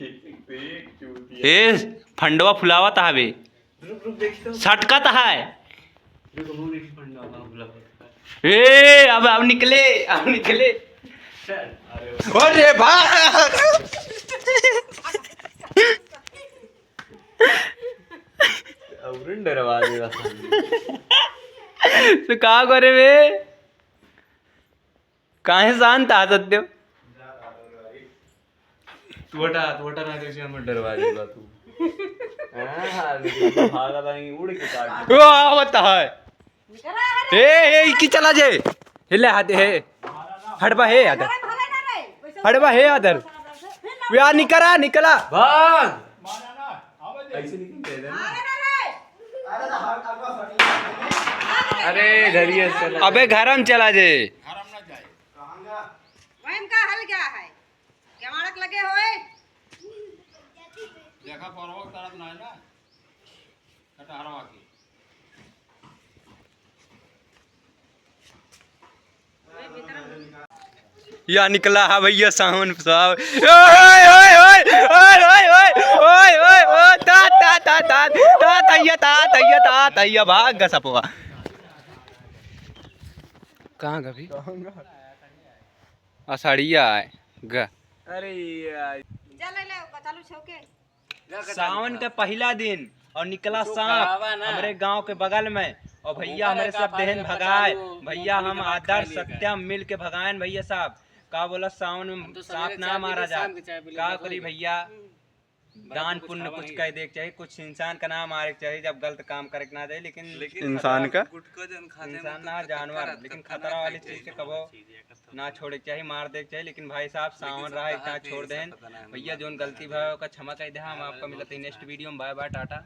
ए फंडवा फुलावा तहावे सटका तहाय ए अब निकले अरे भाग तो कहा करे वे काहे शांत आ सत्य तोटा ना कैसे हम डरवा देगा तू भागा नहीं उड़ के काट ओ आवत है ए की चला जे हिले हाथ हे हटबा हे आदर हटबा हे आदर या निकला भाग ऐसे निकल अरे धरिए चला अबे घरम चला जे वहम का हल क्या है क्या मारक लगे होए देखा परवक तरफ ना है ना कटहरवा की या निकला है भैया सावन साहब ओए ओए ओए ओए ओए ओए ओए ओए ता भाग गा सपवा कहाँ गा भी अषाढ़िया है गा अरे यार चल ले चालू छौके सावन का पहला दिन और निकला सांप हमारे गांव के बगल में और भैया हमारे सब देहन भगाए भैया हम आदर्श सत्यम मिल के भगाएं भैया साहब का बोला सावन में सांप ना मारा जा का करी भैया दान पुण्य कुछ कह दे चाहिए कुछ इंसान का नाम मारे चाहिए जब गलत काम करे ना दे लेकिन इंसान का इंसान ना जानवर लेकिन खतरा वाली चीज के कबो ना छोड़े चाहिए मार दे चाहिए लेकिन भाई साहब सावन रहा इतना छोड़ दें भैया जो गलती भाई का क्षमा कह दे हम आपका मिलता है नेक्स्ट वीडियो में बाय बाय टाटा।